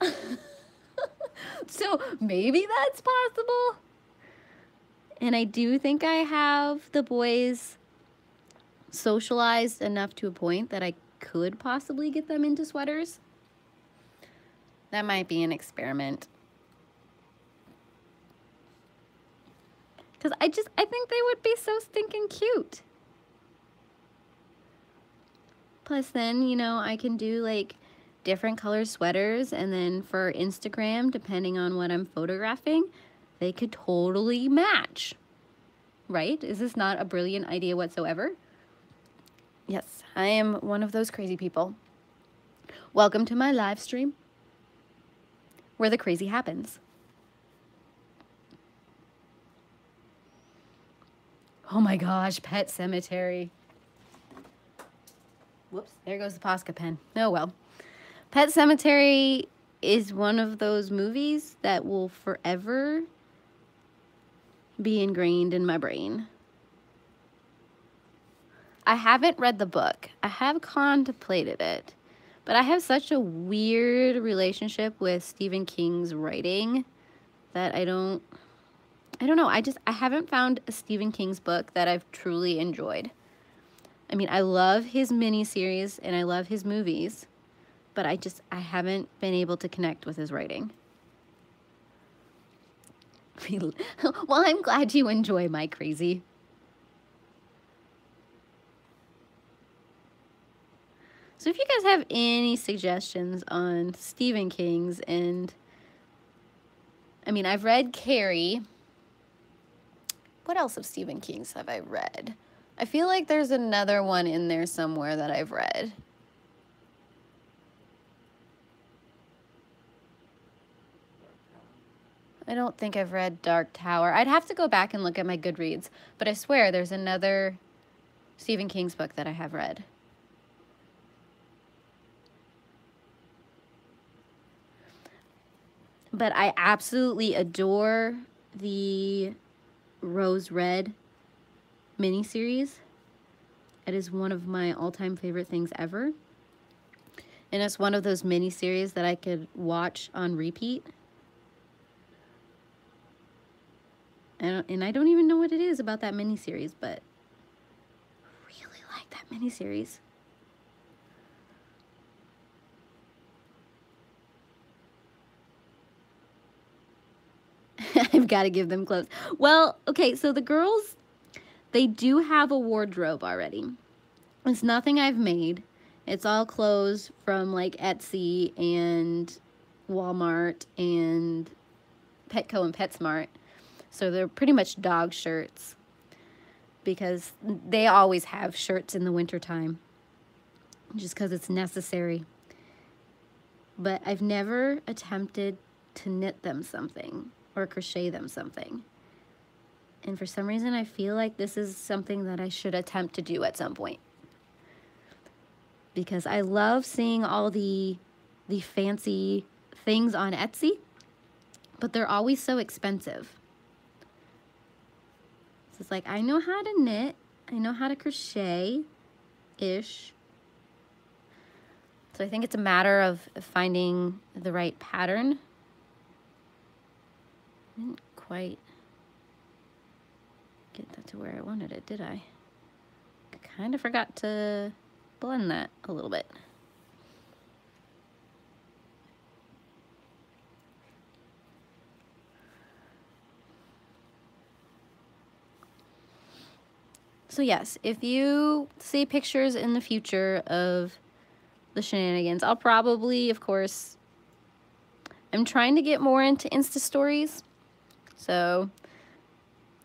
So maybe that's possible. And I do think I have the boys socialized enough to a point that I could possibly get them into sweaters. That might be an experiment. Because I think they would be so stinking cute. Plus then, you know, I can do like different color sweaters, and then for Instagram, depending on what I'm photographing, they could totally match. Right? Is this not a brilliant idea whatsoever? Yes, I am one of those crazy people. Welcome to my live stream, where the crazy happens. Oh my gosh, Pet Sematary. Whoops, there goes the Posca pen. Oh well. Pet Sematary is one of those movies that will forever be ingrained in my brain. I haven't read the book. I have contemplated it, but I have such a weird relationship with Stephen King's writing that I don't I don't know, I haven't found a Stephen King's book that I've truly enjoyed. I mean, I love his miniseries and I love his movies, but I haven't been able to connect with his writing. Well, I'm glad you enjoy my crazy. So if you guys have any suggestions on Stephen King's, and I mean, I've read Carrie. What else of Stephen King's have I read? I feel like there's another one in there somewhere that I've read. I don't think I've read Dark Tower. I'd have to go back and look at my Goodreads, but I swear there's another Stephen King's book that I have read. But I absolutely adore the Rose Red miniseries. It is one of my all-time favorite things ever. And it's one of those miniseries that I could watch on repeat. And I don't even know what it is about that miniseries, but I really like that miniseries. I've got to give them clothes. Well, okay, so the girls, they do have a wardrobe already. It's nothing I've made. It's all clothes from like Etsy and Walmart and Petco and PetSmart. So they're pretty much dog shirts because they always have shirts in the wintertime just because it's necessary. But I've never attempted to knit them something or crochet them something. And for some reason, I feel like this is something that I should attempt to do at some point. Because I love seeing all the fancy things on Etsy, but they're always so expensive. So it's like, I know how to knit, I know how to crochet-ish. So I think it's a matter of finding the right pattern. I didn't quite get that to where I wanted it, did I? I kind of forgot to blend that a little bit. So yes, if you see pictures in the future of the shenanigans, I'll probably, of course, I'm trying to get more into Insta stories, so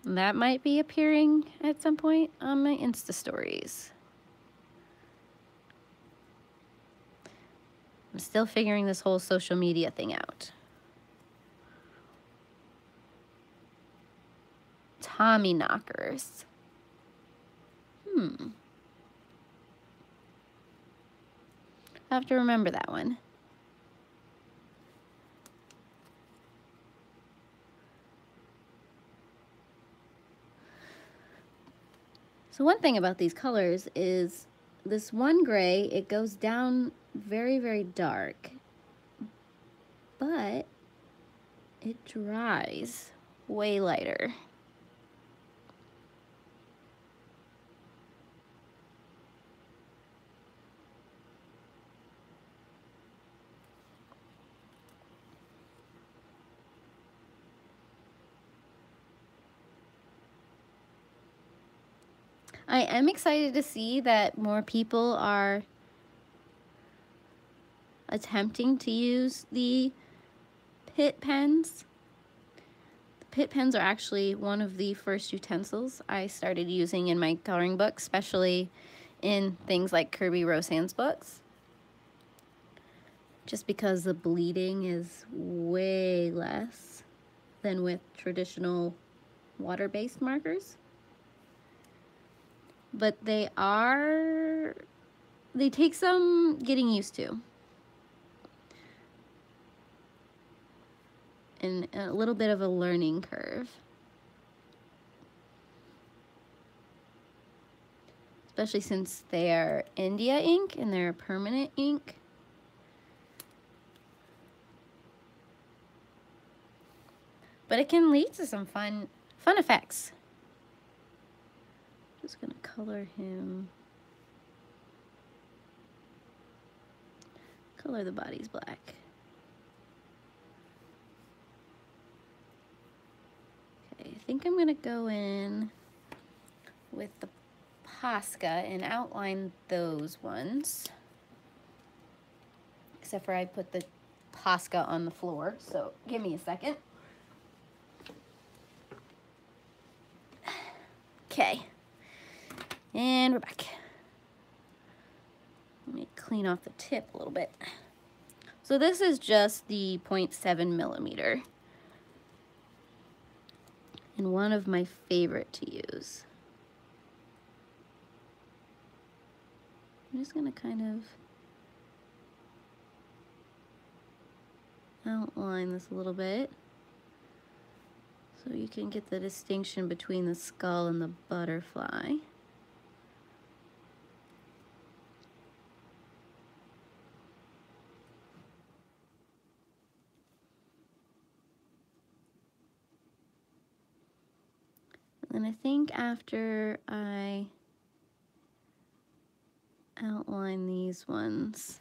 that might be appearing at some point on my Insta stories. I'm still figuring this whole social media thing out. Tommy knockers. I have to remember that one. So one thing about these colors is this one gray, it goes down very, very dark, but it dries way lighter. I am excited to see that more people are attempting to use the PITT pens. The PITT pens are actually one of the first utensils I started using in my coloring book, especially in things like Kerby Rosanes books. Just because the bleeding is way less than with traditional water-based markers. But they take some getting used to. And a little bit of a learning curve. Especially since they are India ink and they're permanent ink. But it can lead to some fun fun effects. Just gonna color him. Color the bodies black. Okay, I think I'm gonna go in with the Posca and outline those ones. Except for I put the Posca on the floor, so give me a second. Okay, and we're back. Let me clean off the tip a little bit. So this is just the 0.7 millimeter. And one of my favorite to use. I'm just gonna kind of outline this a little bit so you can get the distinction between the skull and the butterfly. And I think after I outline these ones,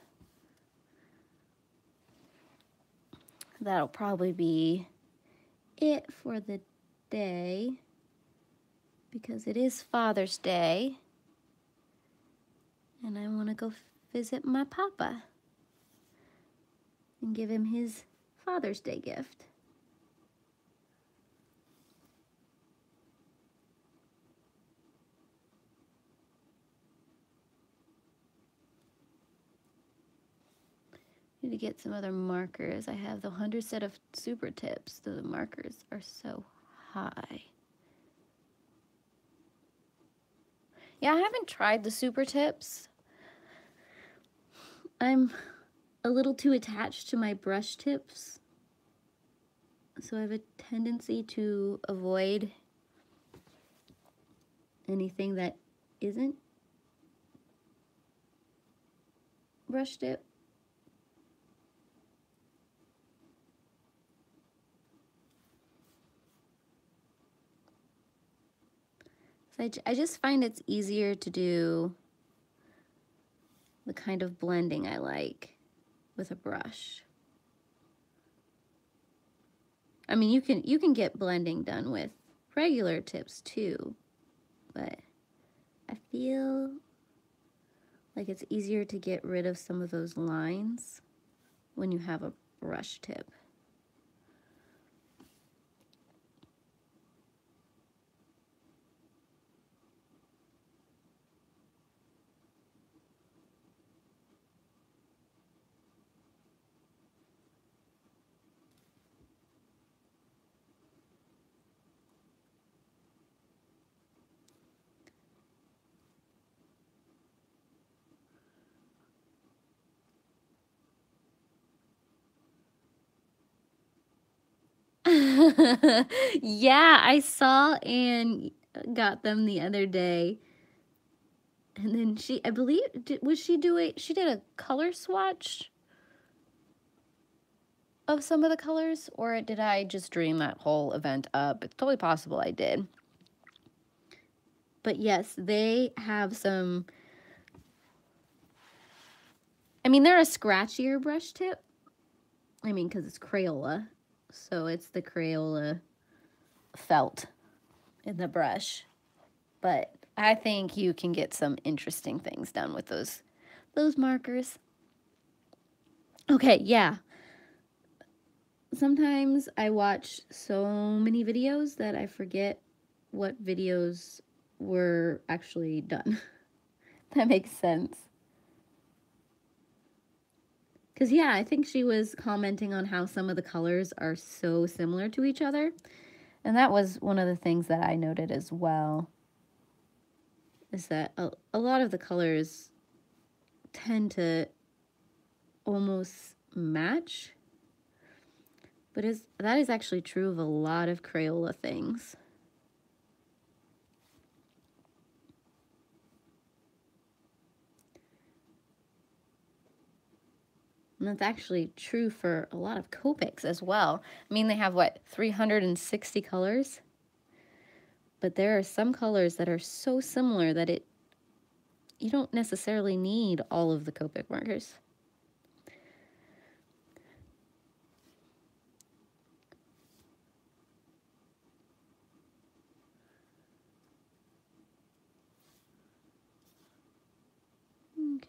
that'll probably be it for the day, because it is Father's Day and I want to go visit my papa and give him his Father's Day gift. Need to get some other markers. I have the 100 set of super tips. The markers are so high. Yeah, I haven't tried the super tips. I'm a little too attached to my brush tips, so I have a tendency to avoid anything that isn't brush tip. So I just find it's easier to do the kind of blending I like with a brush. I mean, you can get blending done with regular tips too, but I feel like it's easier to get rid of some of those lines when you have a brush tip. Yeah, I saw Anne got them the other day. And then I believe, she did a color swatch of some of the colors, or did I just dream that whole event up? It's totally possible I did. But yes, they have some, I mean, they're a scratchier brush tip. I mean, because it's Crayola. So it's the Crayola felt in the brush. But I think you can get some interesting things done with those markers. Okay, yeah. Sometimes I watch so many videos that I forget what videos were actually done. That makes sense. Because, yeah, I think she was commenting on how some of the colors are so similar to each other. And that was one of the things that I noted as well, is that a lot of the colors tend to almost match. But that is actually true of a lot of Crayola things. And that's actually true for a lot of Copics as well. I mean, they have, what, 360 colors? but there are some colors that are so similar that you don't necessarily need all of the Copic markers.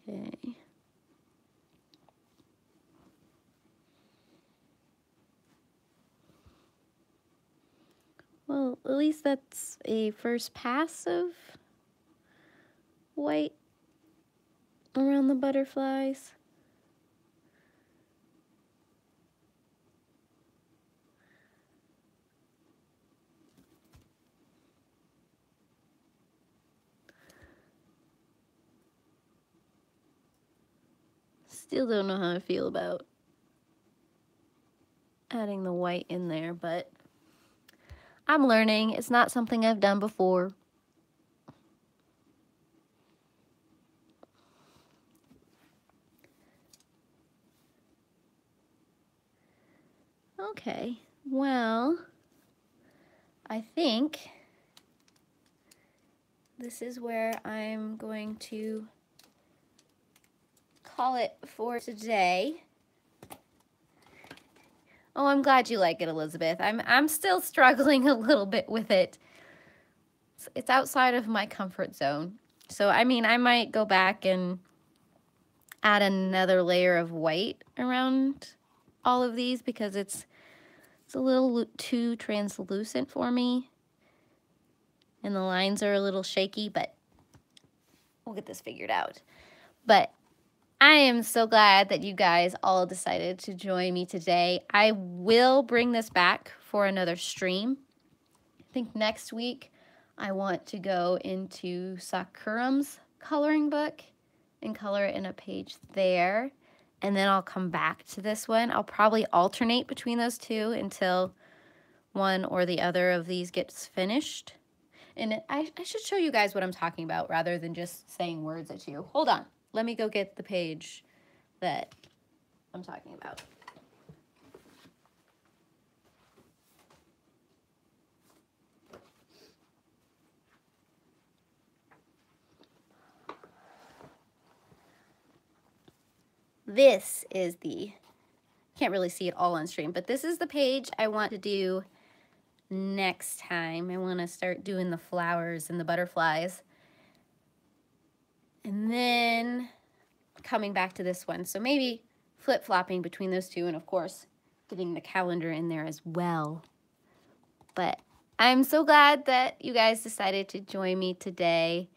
Okay. Well, at least that's a first pass of white around the butterflies. Still don't know how I feel about adding the white in there, but I'm learning. It's not something I've done before. Okay, well, I think this is where I'm going to call it for today. Oh, I'm glad you like it, Elizabeth. I'm still struggling a little bit with it. It's outside of my comfort zone. So, I mean, I might go back and add another layer of white around all of these because it's a little too translucent for me. And the lines are a little shaky, but we'll get this figured out. But I am so glad that you guys all decided to join me today. I will bring this back for another stream. I think next week I want to go into Sakurum's coloring book and color it in a page there. And then I'll come back to this one. I'll probably alternate between those two until one or the other of these gets finished. And I should show you guys what I'm talking about rather than just saying words at you. Hold on. Let me go get the page that I'm talking about. This is can't really see it all on stream, but this is the page I want to do next time. I want to start doing the flowers and the butterflies. And then coming back to this one. So maybe flip-flopping between those two and, of course, getting the calendar in there as well. But I'm so glad that you guys decided to join me today.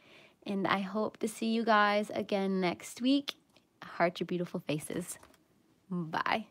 And I hope to see you guys again next week. Heart your beautiful faces. Bye.